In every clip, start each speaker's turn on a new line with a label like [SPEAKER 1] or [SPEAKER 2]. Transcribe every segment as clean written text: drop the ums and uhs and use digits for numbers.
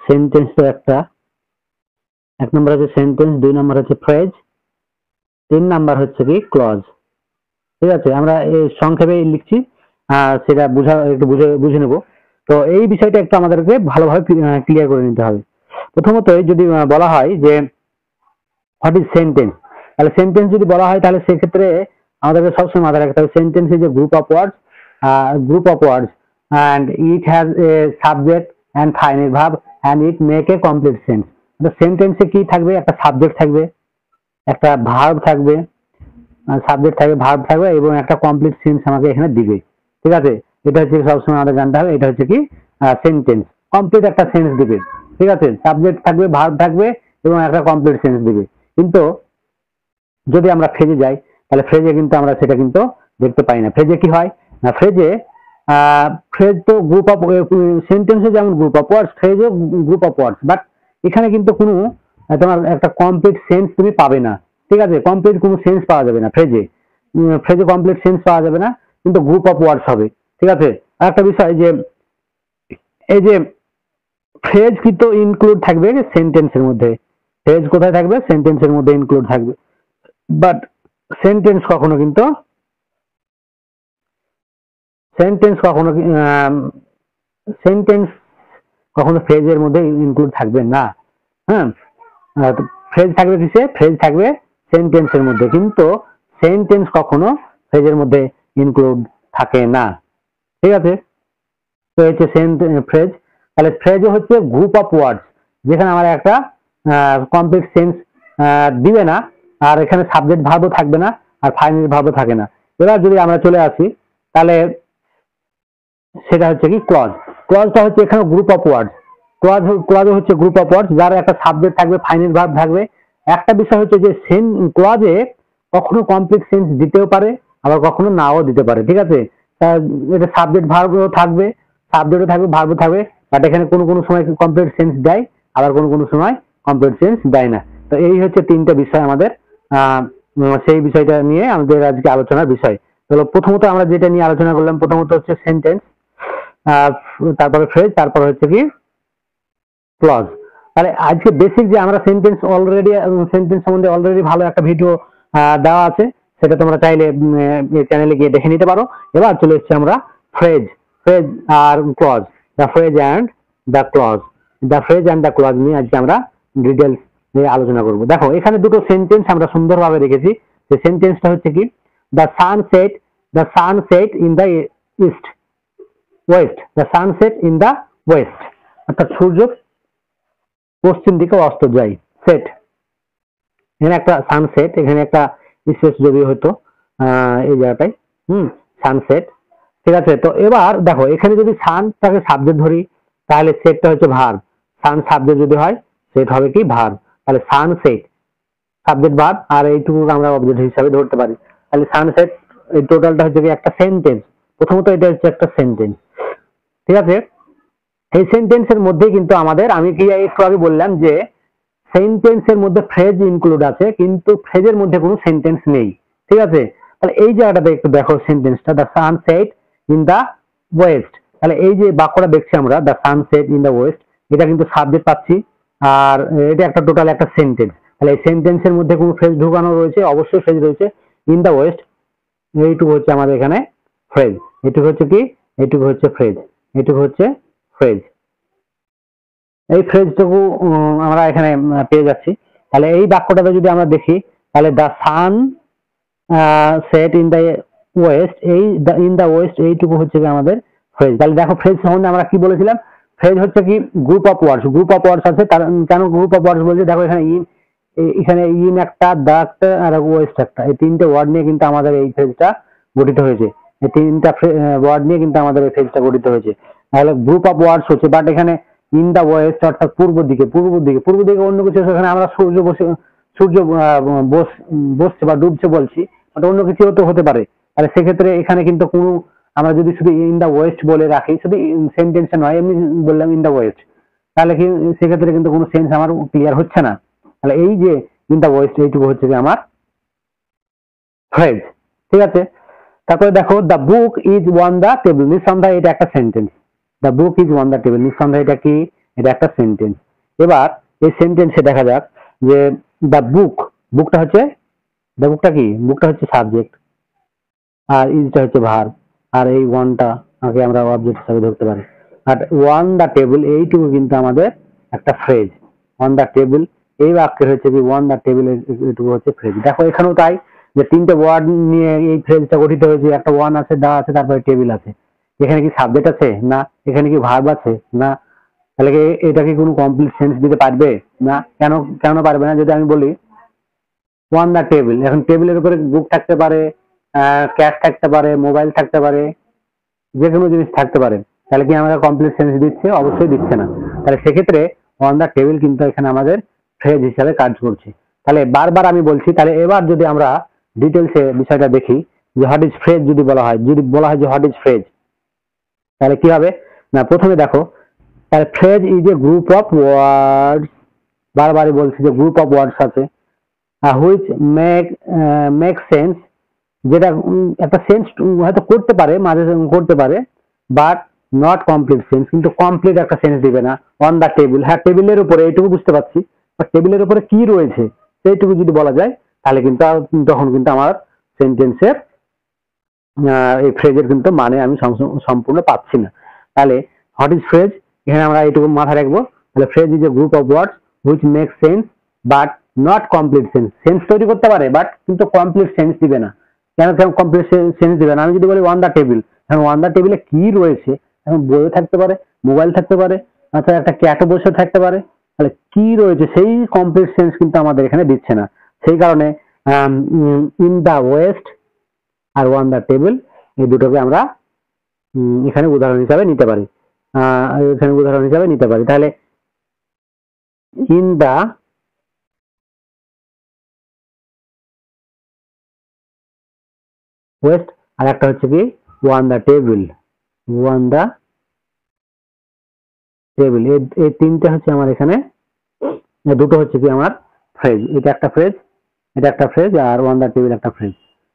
[SPEAKER 1] Sentence তো একটা, এক নম্বর হচ্ছে সেন্টেন্স, দুই নম্বর হচ্ছে ফ্রেজ, তিন নাম্বার হচ্ছে কি ক্লজ। ঠিক আছে, আমরা এই সংক্ষেপে লিখছি, সেটা একটু বুঝে নেব। তো এই বিষয়টা একটু আমাদেরকে ভালোভাবে ক্লিয়ার করে নিতে হবে। প্রথমত যদি বলা হয় যে হোয়াট ইজ সেন্টেন্স, তাহলে সেন্টেন্স যদি বলা হয় তাহলে সেক্ষেত্রে আমাদেরকে সবসময় মাথায় রাখতে হবে sentence is a group of words and it has a subject and final verb and it make a complete sense. the sentence এ কি থাকবে, একটা সাবজেক্ট থাকবে, একটা ভার্ব থাকবে, সাবজেক্ট থাকবে, ভার্ব থাকবে এবং একটা কমপ্লিট সেন্স আমাকে এখানে দিবে। ঠিক আছে, এটা হচ্ছে সবসময় আমাদের জানতে হবে, এটা হচ্ছে কি সেন্টেন্স, কমপ্লিট একটা সেন্স দিবে। ঠিক আছে, সাবজেক্ট থাকবে, ভার্ব থাকবে এবং একটা কমপ্লিট সেন্স দিবে। কিন্তু যদি আমরা ফ্রেজে যাই তাহলে ফ্রেজে কিন্তু আমরা সেটা কিন্তু দেখতে পাই না। ফ্রেজে কি হয় না, ফ্রেজ তো গ্রুপ অফ, সেন্টেন্সে যেমন গ্রুপ অফ ওয়ার্ডস, ফ্রেজও গ্রুপ অফ ওয়ার্ডস, বাট এখানে কিন্তু কোনো তোমার একটা কমপ্লিট সেন্স তুমি পাবে না। ঠিক আছে, কমপ্লিট কোনো সেন্স পাওয়া যাবে না ফ্রেজে কমপ্লিট সেন্স পাওয়া যাবে না, কিন্তু গ্রুপ অফ ওয়ার্ডস হবে। ঠিক আছে, আর একটা বিষয় যে এই যে ফ্রেজ কিন্তু ইনক্লুড থাকবে সেন্টেন্সের মধ্যে, ফ্রেজ কোথায় থাকবে, সেন্টেন্সের মধ্যে ইনক্লুড থাকবে, বাট সেন্টেন্স কখনো কিন্তু সেন্টেন্স কখনো সেন্টেন্স কখনো ফ্রেজের মধ্যে ইনক্লুড থাকবে না। হ্যাঁ, ফ্রেজ থাকবে কিসে, ফ্রেজ থাকবে সেন্টেন্সের মধ্যে, কিন্তু সেন্টেন্স কখনো ফ্রেজের মধ্যে ইনক্লুড থাকে না। ঠিক আছে, তো হচ্ছে ফ্রেজ। তাহলে ফ্রেজও হচ্ছে গ্রুপ অফ ওয়ার্ডস, যেখানে আমার একটা কমপ্লিট সেন্স দিবে না, আর এখানে সাবজেক্ট ভার্বও থাকবে না, আর ফাইনাল ভার্বও থাকে না। এবার যদি আমরা চলে আসি তাহলে সেটা হচ্ছে কি ক্লজ। ক্লজটা হচ্ছে এখানে গ্রুপ অফ ওয়ার্ডস, ক্লজও হচ্ছে গ্রুপ অফ ওয়ার্ডস, যার একটা সাবজেক্ট থাকবে, ফাইনাল ভার্ব থাকবে। একটা বিষয় হচ্ছে যে ক্লজে কখনো কমপ্লিট সেন্স দিতেও পারে, আবার কখনো নাও দিতে পারে। ঠিক আছে, এটা সাবজেক্ট ভার্বও থাকবে, ভার্বও থাকবে, বাট এখানে কোনো কোনো সময় কমপ্লিট সেন্স দেয়, আবার কোনো কোনো সময় কমপ্লিট সেন্স দেয় না। তো এই হচ্ছে তিনটা বিষয় আমাদের, সেই বিষয়টা নিয়ে আমাদের আজকে আলোচনার বিষয়। তাহলে প্রথমত আমরা যেটা নিয়ে আলোচনা করলাম, প্রথমত হচ্ছে সেন্টেন্স, তারপরে ফ্রেজ, তারপরে হচ্ছে কি ক্লজ। তাহলে আজকে বেসিক যে আমরা সেন্টেন্স সম্বন্ধে অলরেডি ভালো একটা ভিডিও দেওয়া আছে, সেটা তোমরা চাইলে চ্যানেলে গিয়ে দেখে নিতে পারো। এবার চলে এসেছি আমরা ফ্রেজ আর clause, the phrase and the clause নিয়ে আজকে আমরা ডিটেলস নিয়ে আলোচনা করব। দেখো এখানে দুটো সেন্টেন্স আমরা সুন্দরভাবে রেখেছি। যে সেন্টেন্সটা হচ্ছে কি, the sun set in the West, অর্থাৎ সূর্য পশ্চিম দিকে অস্ত যায়, সেট। এখানে একটা সানসেট, এখানে একটা স্পেস যদি হতো এই জায়গাটায়, সানসেট। ঠিক আছে, তো এবার দেখো এখানে যদি সানটাকে সাবজেক্ট ধরি তাহলে সেটটা হচ্ছে ভার্ব, সান সাবজেক্ট যদি হয় সেট হবে কি ভার্ব। তাহলে সানসেট সাবজেক্ট ভার্ব, আর এইটুকু আমরা অবজেক্ট হিসাবে ধরতে পারি। তাহলে সানসেট এই টোটালটা হচ্ছে কি একটা সেন্টেন্স। প্রথমত এটা হচ্ছে একটা সেন্টেন্স। ঠিক আছে, এই সেন্টেন্সের মধ্যে কিন্তু আমাদের, আমি কি একটু আগে বললাম যে সেন্টেন্সের মধ্যে ফ্রেজ ইনক্লুড আছে, কিন্তু ফ্রেজের মধ্যে কোনো সেন্টেন্স নেই। ঠিক আছে, তাহলে এই জায়গাটাতে একটু দেখো সেন্টেন্সটা, the sun set in the West. তাহলে এই যে বাক্যটা দেখছি আমরা, the sun set in the West, এটা কিন্তু সাবজেক্ট পাচ্ছি, আর এটা একটা টোটাল একটা সেন্টেন্স। তাহলে এই সেন্টেন্সের মধ্যে কোনো ফ্রেজ ঢুকানো রয়েছে, অবশ্যই ফ্রেজ রয়েছে, ইন দ্য ওয়েস্ট। এইটুকু হচ্ছে আমাদের এখানে ফ্রেজ, এইটুকু হচ্ছে কি, এইটুকু হচ্ছে ফ্রেজ, এইটুকু হচ্ছে ফ্রেজ। এই ফ্রেজটুকু আমরা এখানে পেয়ে যাচ্ছি। তাহলে এই বাক্যটাতে যদি আমরা দেখি তাহলে the sun set in the West, এই ইন দ্য ওয়েস্ট এইটুকু হচ্ছে কি আমাদের ফ্রেজ। তাহলে দেখো ফ্রেজ সম্বন্ধে আমরা কি বলেছিলাম, ফ্রেজ হচ্ছে কি গ্রুপ অফ ওয়ার্ডস আছে। কেন গ্রুপ অফ ওয়ার্ডস বলছি, দেখো এখানে ইন একটা, দা একটা, আর ওয়েস্ট একটা, এই তিনটে ওয়ার্ড নিয়ে কিন্তু আমাদের এই ফ্রেজটা গঠিত হয়েছে। এই তিনটা ওয়ার্ড নিয়ে কিন্তু আমাদের এই ফ্রেজটা গঠিত হয়েছে। তাহলে গ্রুপ অফ ওয়ার্ডস হচ্ছে, বাট এখানে ইন দা ওয়েস্ট অর্থাৎ পূর্ব দিকে অন্য কিছু, এখানে আমরা সূর্য বসছে বা ডুবছে বলছি, বাট অন্য কিছু তো হতে পারে। তাহলে সেক্ষেত্রে এখানে কিন্তু কোনো, আমরা যদি শুধু ইন দা ওয়েস্ট বলে রাখি, শুধু সেন্টেন্সে নয়, এমনি বললাম ইন দা ওয়েস্ট, তাহলে কি সেক্ষেত্রে কিন্তু কোনো সেন্স আমার ক্লিয়ার হচ্ছে না। তাহলে এই যে ইন দা ওয়েস্ট এইটুকু হচ্ছে যে আমার ফ্রেজ। ঠিক আছে, তারপরে দেখো the book is on the table, নিঃসন্দেহে এটা একটা sentence. The book is on the table, নিঃসন্দেহে এটা কি এটা একটা সেন্টেন্স। এবার এই সেন্টেন্সে দেখা যাক যে দ্য বুক, বুকটা হচ্ছে, দ্য বুকটা কি, বুকটা হচ্ছে সাবজেক্ট, আর ইজটা হচ্ছে ভার্ব, আর এই ওয়ানটা আগে আমরা অবজেক্ট হিসাবে ধরতে পারি। আর ওয়ান দ্য টেবিল এইটুকু কিন্তু আমাদের একটা ফ্রেজ। অন দ্য টেবিল এই বাক্যের হচ্ছে কি ওয়ান দ্য টেবিল, এইটুকু হচ্ছে ফ্রেজ। দেখো এখানেও তাই, যে তিনটে ওয়ার্ড নিয়ে এই ফ্রেজটা গঠিত হয়েছে, একটা ওয়ান আছে, দা আছে, তারপরে টেবিল আছে। এখানে কি সাবজেক্ট আছে? না। এখানে কি ভার্ব আছে? না। তাহলে কি এটা কি কোনো কমপ্লিট সেন্স দিতে পারবে? না। কেন, কেন পারবে না? যদি আমি বলি ওয়ান দ্য টেবিল, এখন টেবিলের উপরে বুক থাকতে পারে, ক্যাট থাকতে পারে, মোবাইল থাকতে পারে, যে কোনো জিনিস থাকতে পারে। তাহলে কি আমাদের কমপ্লিট সেন্স দিচ্ছে? অবশ্যই দিচ্ছে না। তাহলে সেক্ষেত্রে অন দ্য টেবিল কিন্তু এখানে আমাদের ফ্রেজ হিসাবে কাজ করছে। তাহলে বারবার আমি বলছি, তাহলে এবার যদি আমরা ডিটেলসে বিষয়টা দেখি যে হোয়াট ইজ ফ্রেজ যদি বলা হয়, যদি বলা হয় যে হোয়াট ইজ ফ্রেজ, তাহলে কি হবে না? প্রথমে দেখো, তাহলে phrase is a group of ওয়ার্ডস, বারবারই বলছি যে গ্রুপ অফ ওয়ার্ডস আছে, হুইচ মেক সেন্স, যেটা একটা সেন্স হয়তো করতে পারে, মাঝে করতে পারে, বাট নট কমপ্লিট সেন্স, কিন্তু কমপ্লিট একটা সেন্স দিবে না। অন দ্য টেবিল, হ্যাঁ টেবিলের উপরে, এইটুকু বুঝতে পারছি, বাট টেবিলের উপরে কি রয়েছে সেইটুকু যদি বলা যায়, তাহলে কিন্তু তখন কিন্তু আমার সেন্টেন্সের এই ফ্রেজের কিন্তু মানে আমি সম্পূর্ণ পাচ্ছি না। তাহলে হোয়াট ইজ ফ্রেজ, এখানে আমরা এইটুকু মাথায় রাখবো। তাহলে phrase is a group of words which make sense but not complete sense, sense তৈরি করতে পারে বাট কিন্তু কমপ্লিট সেন্স দিবে না। কেন কেন কমপ্লিট সেন্স দিবে না? আমি যদি বলি ওয়ান দ্য টেবিল, এখন ওয়ান দ্য টেবিলে কি রয়েছে? এখন বইও থাকতে পারে, মোবাইল থাকতে পারে, আচ্ছা একটা ক্যাটও বসে থাকতে পারে, তাহলে কি রয়েছে সেই কমপ্লিট সেন্স কিন্তু আমাদের এখানে দিচ্ছে না। সেই কারণে ইন দ্য ওয়েস্ট আর ওয়ান দ্য টেবিল এই দুটোকে আমরা এখানে উদাহরণ হিসাবে নিতে পারি, এখানে উদাহরণ হিসাবে নিতে পারি। তাহলে ইন দা ওয়েস্ট, আর একটা হচ্ছে কি on the table, on the table, এই তিনটে হচ্ছে আমার এখানে, দুটো হচ্ছে কি আমার ফ্রেজ। এটা একটা ফ্রেজ, এটা একটা ফ্রেজ, আর ওয়ান দা টেবিল একটা ফ্রেজ।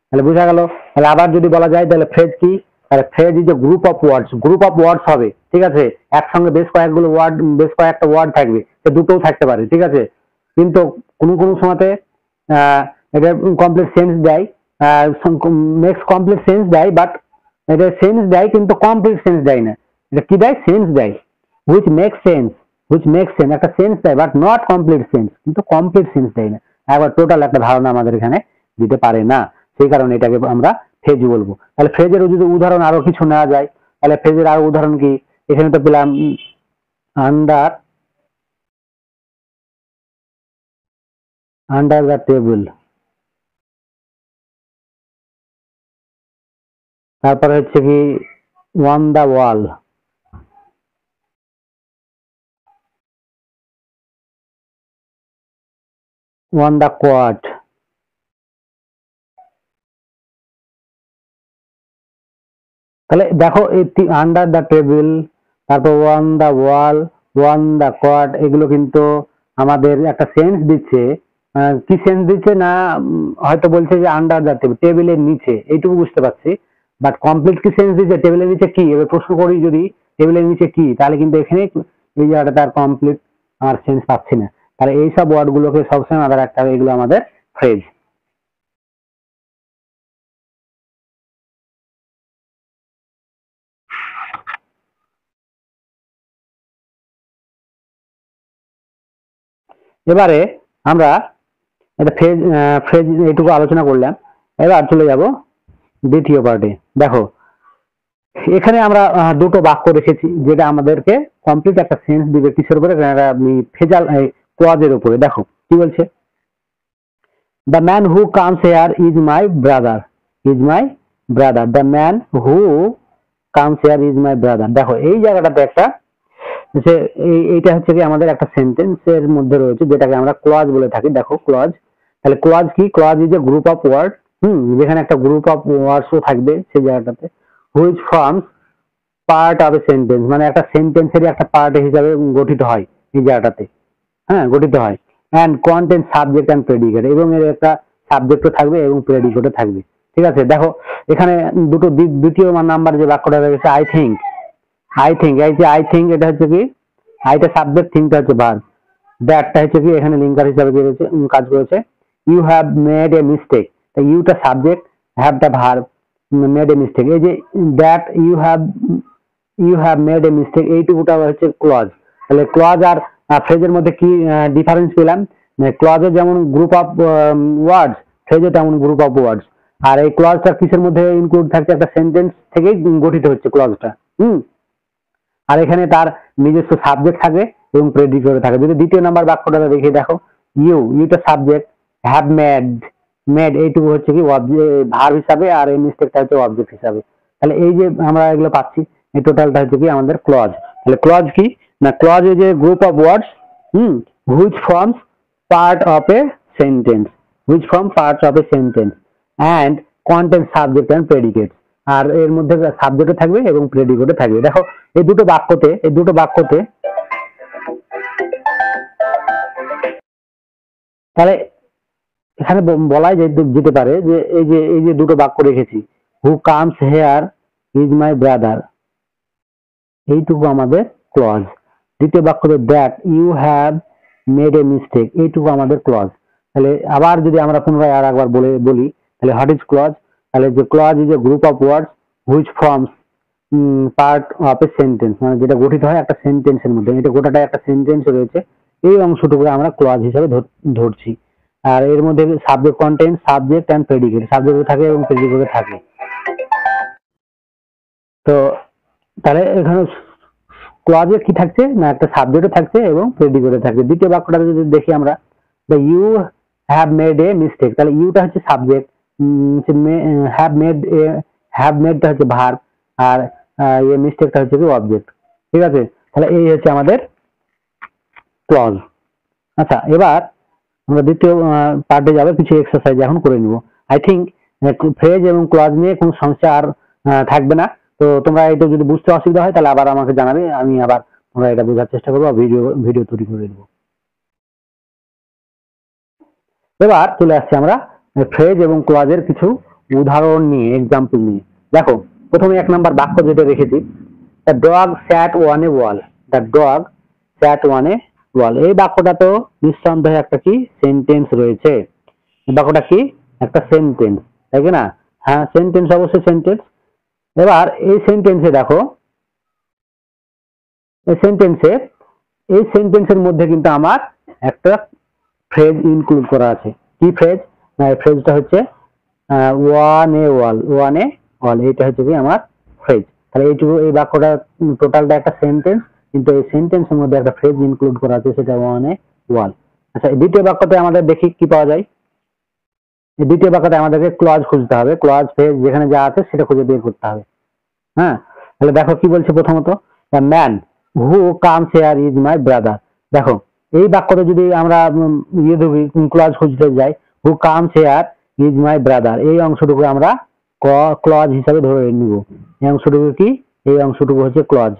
[SPEAKER 1] তাহলে বোঝা গেল। তাহলে আবার যদি বলা যায় তাহলে ফ্রেজ কি, তাহলে phrase is a group of words, group of ওয়ার্ডস হবে, ঠিক আছে, একসঙ্গে বেশ কয়েকগুলো ওয়ার্ড, বেশ কয়েকটা ওয়ার্ড থাকবে, দুটোও থাকতে পারে, ঠিক আছে, কিন্তু কোন কোন সময়তে এটা কমপ্লিট সেন্স দেয়, নেক্সট কমপ্লিট সেন্স দেয়, বাট এটা সেন্স দেয় কিন্তু কমপ্লিট সেন্স দেয় না। এটা কি দেয়? সেন্স দেয়, which make sense, which make sense একটা সেন্স দেয় বাট নট কমপ্লিট সেন্স, কিন্তু কমপ্লিট সেন্স দেয় না, একবার টোটাল একটা ধারণা আমাদের এখানে দিতে পারে না। সেই কারণে এটাকে আমরা ফ্রেজ বলবো। তাহলে ফ্রেজের যদি উদাহরণ আরো কিছু নেওয়া যায়, তাহলে ফ্রেজের আরো উদাহরণ কি, এখানে তো পেলাম আন্ডার, আন্ডার দ্য টেবিল, তারপরে হচ্ছে কি one the wall, one the quart, তাহলে দেখো এই আন্ডার দ্য টেবিল, তারপর one the wall, one the quart, এগুলো কিন্তু আমাদের একটা সেন্স দিচ্ছে। কি সেন্স দিচ্ছে না, হয়তো বলছে যে আন্ডার দ্য টেবিল, টেবিলের নিচে, এইটুকু বুঝতে পারছি, বাট কমপ্লিট কি সেন্স দিচ্ছে? টেবিলের নিচে কি, এবার প্রশ্ন করি যদি টেবিলের নিচে কি, তাহলে কিন্তু এখানে এই জায়গাটা তার কমপ্লিট আমার সেন্স পাচ্ছি না। তাহলে এইসব ওয়ার্ড গুলোকে সবসময় মাথায় রাখতে হবে, এগুলো আমাদের ফ্রেজ। এবারে আমরা এটা ফ্রেজ, ফ্রেজ এইটুকু আলোচনা করলাম। এবার চলে যাব দ্বিতীয় পার্টে। দেখো এখানে আমরা দুটো বাক্য রেখেছি যেটা আমাদেরকে কমপ্লিট একটা সেন্স দিবে, কিসের উপরে? ফেজাল ক্লজের উপরে। দেখো কি বলছে, the man who comes here is my brother, is my brother, the man who comes here is my brother. দেখো এই জায়গাটাতে একটা, যে এইটা হচ্ছে কি আমাদের একটা সেন্টেন্সের মধ্যে রয়েছে যেটাকে আমরা ক্লজ বলে থাকি। দেখো ক্লজ, তাহলে ক্লজ কি? Clause is a group of word, যেখানে একটা গ্রুপ অফ ওয়ার্ডসও থাকবে সেই জায়গাটাতে, which forms part of a sentence, মানে একটা সেন্টেন্সেরই একটা পার্ট হিসাবে গঠিত হয় এই জায়গাটাতে, হ্যাঁ গঠিত হয়। And content subject and predicate, এবং এর একটা সাবজেক্টও থাকবে এবং প্রেডিকেটও থাকবে, ঠিক আছে। দেখো এখানে দুটো দ্বিতীয় নাম্বার যে বাক্যটা রয়েছে আই থিঙ্ক, আই থিঙ্ক, এই যে আই থিঙ্ক এটা হচ্ছে কি আইটা সাবজেক্ট, থিংটা হচ্ছে ভার্ব, দ্যাটটা হচ্ছে কি এখানে লিঙ্কার হিসাবে কাজ করেছে। You have made a mistake, ইউটা সাবজেক্ট, হ্যাভটা ভার্ব, মেড এ মিস্টেক। এই যে that you have made a mistake এইটুকুটা হচ্ছে ক্লজ। তাহলে ক্লজ আর ফ্রেজের মধ্যে কি ডিফারেন্স পেলাম? ক্লজে যেমন গ্রুপ অফ ওয়ার্ডস, ফ্রেজে তেমন গ্রুপ অফ ওয়ার্ডস। আর এই ক্লজটা কিসের মধ্যে ইনক্লুড থাকছে? একটা সেন্টেন্স থেকেই গঠিত হচ্ছে ক্লজটা। আর এখানে তার নিজস্ব সাবজেক্ট থাকে এবং প্রেডিকেট থাকে। যদি দ্বিতীয় নাম্বার বাক্যটা দেখে দেখো, ইউটা সাবজেক্ট, হ্যাভ মেড এইটুকু হচ্ছে কি ভার্ব হিসাবে, আর এই মিস্টেকটা হচ্ছে অবজেক্ট হিসাবে। তাহলে এই যে আমরা এগুলো পাচ্ছি, এই টোটালটা হচ্ছে কি আমাদের ক্লজ। তাহলে ক্লজ কি না, clause is a group of words which forms part of a sentence, and content subject and predicates. আর এর মধ্যে সাবজেক্টও থাকবে এবং প্রেডিকেটও থাকবে। দেখো এই দুটো বাক্যতে তাহলে এখানে বলাই যেতে পারে যে এই যে দুটো বাক্য রেখেছি, who comes here is my brother, এইটুকু আমাদের ক্লজ। দ্বিতীয় বাক্যতে that you have made a mistake, এইটুকু আমাদের ক্লজ। তাহলে আবার যদি আমরা পুনরায় আর একবার বলি, তাহলে হোয়াট ইজ ক্লজ? তাহলে যে clause is a group of words which forms part of a sentence, মানে যেটা গঠিত হয় একটা সেন্টেন্সের মধ্যে। এটা গোটাটা একটা সেন্টেন্স রয়েছে, এই অংশটুকু আমরা ক্লজ হিসাবে ধরছি। আর এর মধ্যে subject, content, subject and predicate, subject থাকে এবং প্রেডিকেট থাকে। তো তাহলে এখানে ক্লজে কি থাকছে না, একটা সাবজেক্টও থাকছে এবং প্রেডিকেটও থাকছে। দ্বিতীয় বাক্যটা যদি দেখি আমরা, the you have made a mistake, তাহলে ইউটা হচ্ছে সাবজেক্ট, হ্যাভ মেডটা হচ্ছে ভার্ব, আর এই মিস্টেকটা হচ্ছে কি অবজেক্ট। ঠিক আছে, তাহলে এই হচ্ছে আমাদের ক্লজ। আচ্ছা, এবার আমরা দ্বিতীয় পার্টে যাবো, কিছু এক্সারসাইজ এখন করে নিব। আই থিঙ্ক ফ্রেজ এবং ক্লজ নিয়ে কোনো সমস্যা আর থাকবে না। তো তোমরা এটা যদি বুঝতে অসুবিধা হয় তাহলে আবার আমাকে জানাবে, আমি আবার তোমরা এটা বোঝার চেষ্টা করবো, ভিডিও তৈরি করে দেবো। এবার চলে আসছি আমরা ফ্রেজ এবং ক্লজের কিছু উদাহরণ নিয়ে, এক্সাম্পল নিয়ে। দেখো প্রথমে 1 নাম্বার বাক্য যেটা রেখেছি, the dog sat on a wall, the dog sat on a wall. এই বাক্যটা তো নিঃসন্দেহে একটা কি সেন্টেন্স রয়েছে। বাক্যটা কি একটা সেন্টেন্স, তাই কি না? হ্যাঁ সেন্টেন্স, অবশ্যই সেন্টেন্স। এবার এই সেন্টেন্সে দেখো, এই সেন্টেন্সের মধ্যে কিন্তু আমার একটা ফ্রেজ ইনক্লুড করা আছে। কি ফ্রেজ? না এই ফ্রেজটা হচ্ছে ওয়ান এ ওয়াল, এইটা হচ্ছে কি আমার ফ্রেজ। তাহলে এইটুকু, এই বাক্যটা টোটালটা একটা সেন্টেন্স, কিন্তু এই সেন্টেন্সের মধ্যে একটা ফ্রেজ ইনক্লুড করা আছে, সেটা ওয়ান এ ওয়াল। আচ্ছা, দ্বিতীয় বাক্যতে আমাদের দেখি কি পাওয়া যায়। এই দ্বিতীয় বাক্যতে আমাদেরকে ক্লজ খুঁজতে হবে, ক্লজ ফ্রেজ যেখানে যা আছে সেটা খুঁজে বের করতে হবে। হ্যাঁ, তাহলে দেখো কি বলছে প্রথমত, the man who comes here is my brother. দেখো এই বাক্যতে যদি আমরা ক্লজ খুঁজতে যাই, হু comes here is my brother, এই অংশটুকু আমরা ক্লজ হিসাবে ধরে নিব। এই অংশটুকু কি? এই অংশটুকু হচ্ছে ক্লজ।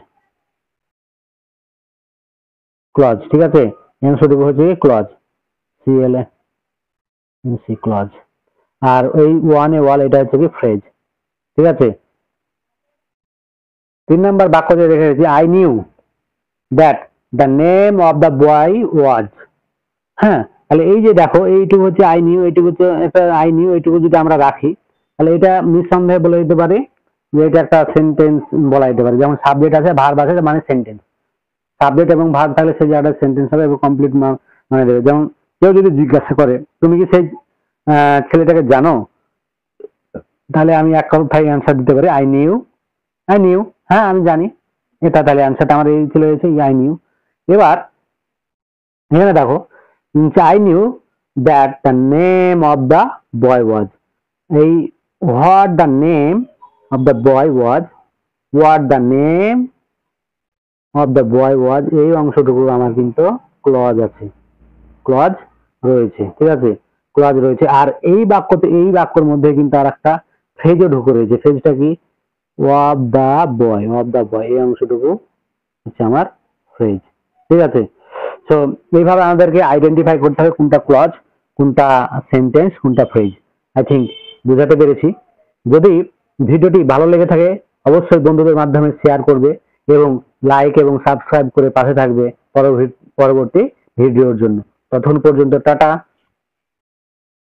[SPEAKER 1] ঠিক আছে, এই অংশটুকু হচ্ছে ক্লজ, ক্লজ। আর ওই ওয়ান এ ওয়াল, এটা হচ্ছে কি ফ্রেজ। ঠিক আছে, 3 নাম্বার বাক্য যে রেখে রেখেছি, I knew that the name of the boy was. হ্যাঁ, তাহলে এই যে দেখো এইটুকু হচ্ছে আই নিউ, এইটুকু হচ্ছে একটা আই নিউ, এইটুকু যদি আমরা রাখি তাহলে এটা নিঃসন্দেহে বলে দিতে পারে যে এটা একটা সেন্টেন্স বলা যেতে পারে। যেমন সাবজেক্ট আছে, ভার্ব আছে, মানে সেন্টেন্স। সাবজেক্ট এবং ভার্ব থাকলে সেই জায়গাটা সেন্টেন্স হবে এবং কমপ্লিট মানে দেবে। যেমন কেউ যদি জিজ্ঞাসা করে তুমি কি সেই ছেলেটাকে জানো, তাহলে আমি এক কথায় অ্যান্সার দিতে পারি আই নিউ, হ্যাঁ আমি জানি। এটা তাহলে অ্যান্সারটা আমার এই চলে এসেছে, আই নিউ। এবার এখানে দেখো, I knew that the name of the boy was, এই what the name of the boy was, এই অংশটুকু আমার কিন্তু ক্লজ আছে, ক্লজ রয়েছে। ঠিক আছে, ক্লজ রয়েছে। আর এই বাক্যের মধ্যে কিন্তু আর একটা ফ্রেজও ঢুকে রয়েছে। ফ্রেজটা কি? অফ দা বয়, এই অংশটুকু হচ্ছে আমার ফ্রেজ। ঠিক আছে, সো এইভাবে আমাদেরকে আইডেন্টিফাই করতে হবে কোনটা ক্লজ, কোনটা সেন্টেন্স, কোনটা ফ্রেজ। আই থিঙ্ক বুঝাতে পেরেছি। যদি ভিডিওটি ভালো লেগে থাকে অবশ্যই বন্ধুদের মাধ্যমে শেয়ার করবে এবং লাইক এবং সাবস্ক্রাইব করে পাশে থাকবে পরবর্তী ভিডিওর জন্য। ততক্ষণ পর্যন্ত টাটা।